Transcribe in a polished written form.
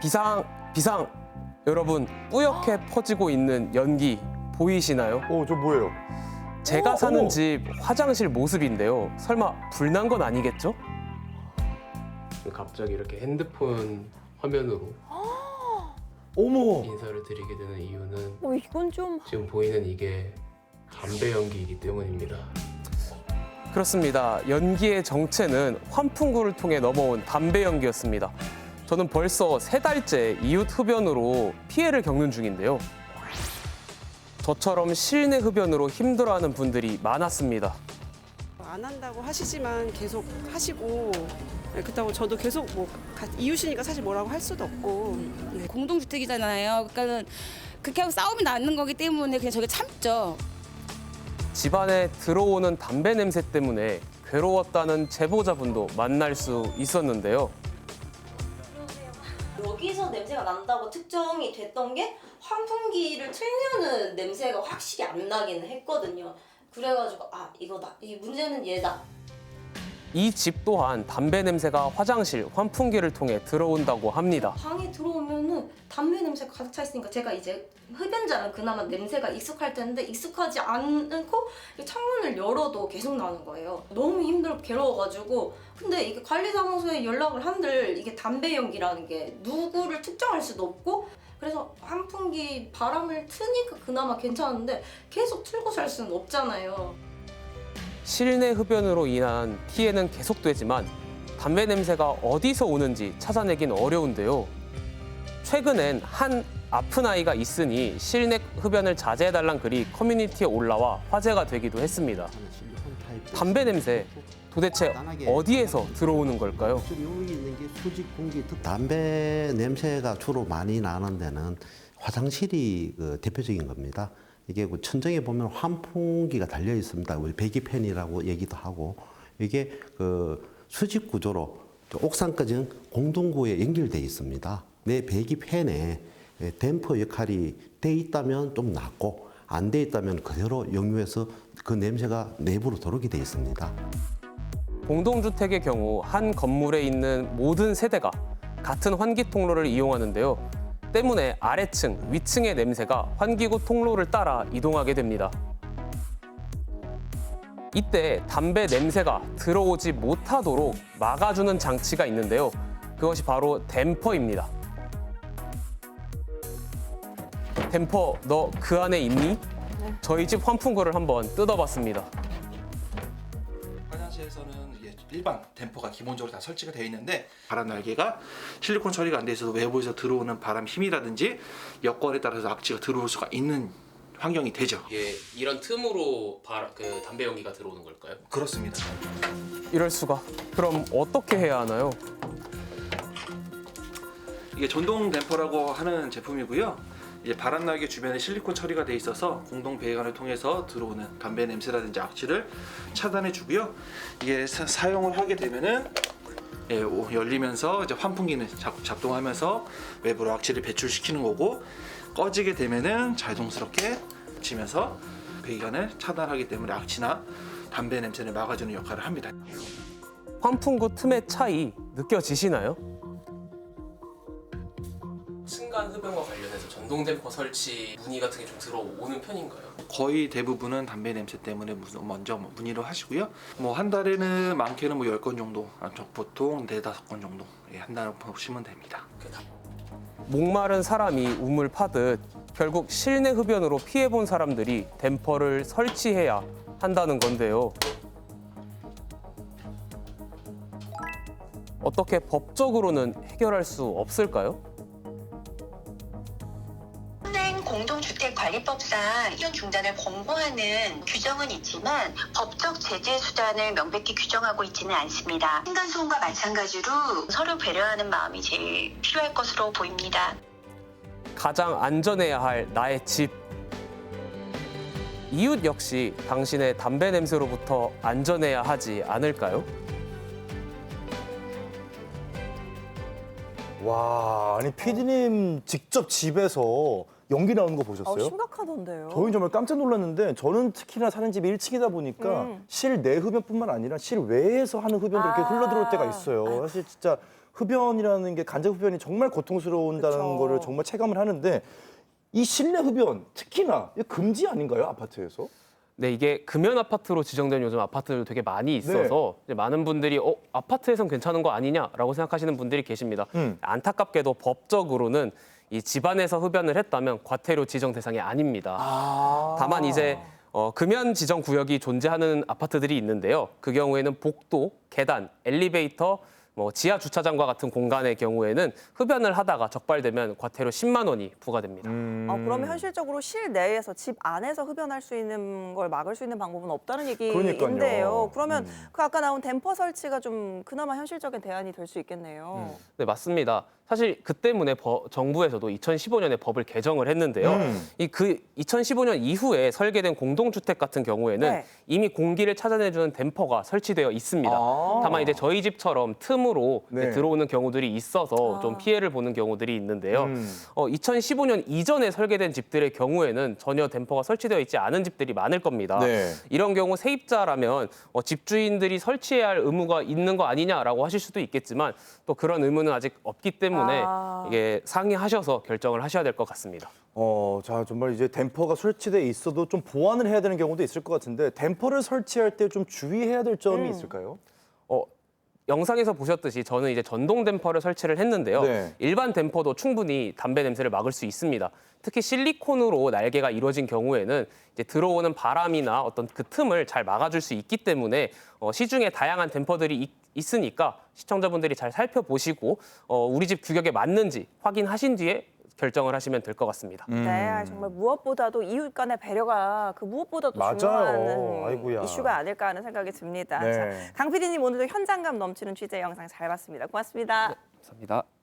비상, 비상! 여러분, 뿌옇게 퍼지고 있는 연기 보이시나요? 저 뭐예요? 제가 사는 어머. 집 화장실 모습인데요. 설마 불난 건 아니겠죠? 갑자기 이렇게 핸드폰 화면으로 어머. 인사를 드리게 되는 이유는 이건 좀 지금 보이는 이게 담배 연기이기 때문입니다. 그렇습니다. 연기의 정체는 환풍구를 통해 넘어온 담배 연기였습니다. 저는 벌써 3달째 이웃 흡연으로 피해를 겪는 중인데요. 저처럼 실내 흡연으로 힘들어하는 분들이 많았습니다. 안 한다고 하시지만 계속 하시고 그렇다고 저도 계속 이웃이니까 사실 뭐라고 할 수도 없고 공동주택이잖아요. 그러니까 그렇게 하고 싸움이 나는 거기 때문에 그냥 저게 참죠. 집안에 들어오는 담배 냄새 때문에 괴로웠다는 제보자분도 만날 수 있었는데요. 여기서 냄새가 난다고 특정이 됐던 게 환풍기를 틀면은 냄새가 확실히 안 나기는 했거든요. 그래가지고 이거다. 이 문제는 얘다. 이 집 또한 담배 냄새가 화장실, 환풍기를 통해 들어온다고 합니다. 방에 들어오면은 담배 냄새가 가득 차 있으니까 제가 이제 흡연자는 그나마 냄새가 익숙할 텐데 익숙하지 않고 창문을 열어도 계속 나는 거예요. 너무 힘들고 괴로워가지고 근데 이게 관리사무소에 연락을 한들 이게 담배 연기라는 게 누구를 특정할 수도 없고 그래서 환풍기 바람을 트니까 그나마 괜찮은데 계속 틀고 살 수는 없잖아요. 실내 흡연으로 인한 피해는 계속되지만 담배 냄새가 어디서 오는지 찾아내긴 어려운데요. 최근엔 한 아픈 아이가 있으니 실내 흡연을 자제해달란 글이 커뮤니티에 올라와 화제가 되기도 했습니다. 담배 냄새 도대체 어디에서 들어오는 걸까요? 여기 있는 게 수직 공기, 담배 냄새가 주로 많이 나는 데는 화장실이 대표적인 겁니다. 이게 천정에 보면 환풍기가 달려 있습니다. 우리 배기팬이라고 얘기도 하고 이게 수직 구조로 옥상까지 공동구에 연결돼 있습니다. 내 배기팬에 댐퍼 역할이 돼 있다면 좀 낫고 안 돼 있다면 그대로 역류해서 그 냄새가 내부로 들어오게 돼 있습니다. 공동주택의 경우 한 건물에 있는 모든 세대가 같은 환기 통로를 이용하는데요. 때문에 아래층, 위층의 냄새가 환기구 통로를 따라 이동하게 됩니다. 이때 담배 냄새가 들어오지 못하도록 막아주는 장치가 있는데요. 그것이 바로 댐퍼입니다. 댐퍼, 너 그 안에 있니? 저희 집 환풍구를 한번 뜯어봤습니다. 화장실에서는 일반 댐퍼가 기본적으로 다 설치가 되어 있는데 바람 날개가 실리콘 처리가 안 돼 있어서 외부에서 들어오는 바람 힘이라든지 여건에 따라서 악취가 들어올 수가 있는 환경이 되죠. 예, 이런 틈으로 담배 연기가 들어오는 걸까요? 그렇습니다. 이럴 수가. 그럼 어떻게 해야 하나요? 이게 전동 댐퍼라고 하는 제품이고요. 이제 바람 날개 주변에 실리콘 처리가 돼 있어서 공동 배관을 통해서 들어오는 담배 냄새라든지 악취를 차단해 주고요. 이게 사용을 하게 되면은 열리면서 이제 환풍기는 작동하면서 외부로 악취를 배출시키는 거고 꺼지게 되면은 자동스럽게 지면서 배관을 차단하기 때문에 악취나 담배 냄새를 막아주는 역할을 합니다. 환풍구 틈의 차이 느껴지시나요? 층간 흡연과 관련해서 전동 댐퍼 설치 문의 같은 게 좀 들어오는 편인가요? 거의 대부분은 담배 냄새 때문에 먼저 문의를 하시고요. 한 달에는 많게는 10건 정도, 보통 4-5건 정도 한 달에 보시면 됩니다. 목마른 사람이 우물 파듯 결국 실내 흡연으로 피해본 사람들이 댐퍼를 설치해야 한다는 건데요. 어떻게 법적으로는 해결할 수 없을까요? 공동주택관리법상 흡연 중단을 권고하는 규정은 있지만 법적 제재 수단을 명백히 규정하고 있지는 않습니다. 층간소음과 마찬가지로 서로 배려하는 마음이 제일 필요할 것으로 보입니다. 가장 안전해야 할 나의 집. 이웃 역시 당신의 담배 냄새로부터 안전해야 하지 않을까요? 와, 아니 PD님 직접 집에서 연기 나오는 거 보셨어요? 심각하던데요. 저희 정말 깜짝 놀랐는데 저는 특히나 사는 집이 1층이다 보니까 실내 흡연뿐만 아니라 실외에서 하는 흡연도 이렇게 흘러들어올 때가 있어요. 사실 진짜 흡연이라는 게 간접 흡연이 정말 고통스러운다는 그쵸. 거를 정말 체감을 하는데 이 실내 흡연 특히나 이거 금지 아닌가요, 아파트에서? 네, 이게 금연 아파트로 지정된 요즘 아파트도 되게 많이 있어서 이제 많은 분들이 아파트에선 괜찮은 거 아니냐라고 생각하시는 분들이 계십니다. 안타깝게도 법적으로는 이 집안에서 흡연을 했다면 과태료 지정 대상이 아닙니다. 다만 이제 금연 지정 구역이 존재하는 아파트들이 있는데요. 그 경우에는 복도, 계단, 엘리베이터, 지하 주차장과 같은 공간의 경우에는 흡연을 하다가 적발되면 과태료 10만 원이 부과됩니다. 그러면 현실적으로 실내에서 집 안에서 흡연할 수 있는 걸 막을 수 있는 방법은 없다는 그러니까요. 얘기인데요. 그러면 그 아까 나온 댐퍼 설치가 좀 그나마 현실적인 대안이 될 수 있겠네요. 네, 맞습니다. 사실 그 때문에 정부에서도 2015년에 법을 개정을 했는데요. 그 2015년 이후에 설계된 공동주택 같은 경우에는 네. 이미 공기를 찾아내주는 댐퍼가 설치되어 있습니다. 다만 이제 저희 집처럼 틈으로 네. 들어오는 경우들이 있어서 좀 피해를 보는 경우들이 있는데요. 2015년 이전에 설계된 집들의 경우에는 전혀 댐퍼가 설치되어 있지 않은 집들이 많을 겁니다. 네. 이런 경우 세입자라면 집주인들이 설치해야 할 의무가 있는 거 아니냐라고 하실 수도 있겠지만 또 그런 의무는 아직 없기 때문에 이게 상의하셔서 결정을 하셔야 될 것 같습니다. 자, 정말 이제 댐퍼가 설치돼 있어도 좀 보완을 해야 되는 경우도 있을 것 같은데 댐퍼를 설치할 때 좀 주의해야 될 점이 있을까요? 영상에서 보셨듯이 저는 이제 전동 댐퍼를 설치를 했는데요. 네. 일반 댐퍼도 충분히 담배 냄새를 막을 수 있습니다. 특히 실리콘으로 날개가 이루어진 경우에는 이제 들어오는 바람이나 어떤 그 틈을 잘 막아줄 수 있기 때문에 시중에 다양한 댐퍼들이 있으니까 시청자분들이 잘 살펴보시고 우리 집 규격에 맞는지 확인하신 뒤에 결정을 하시면 될 것 같습니다. 네, 정말 무엇보다도 이웃 간의 배려가 그 무엇보다도 맞아요. 중요한 아이고야. 이슈가 아닐까 하는 생각이 듭니다. 네. 자, 강 PD님 오늘도 현장감 넘치는 취재 영상 잘 봤습니다. 고맙습니다. 감사합니다.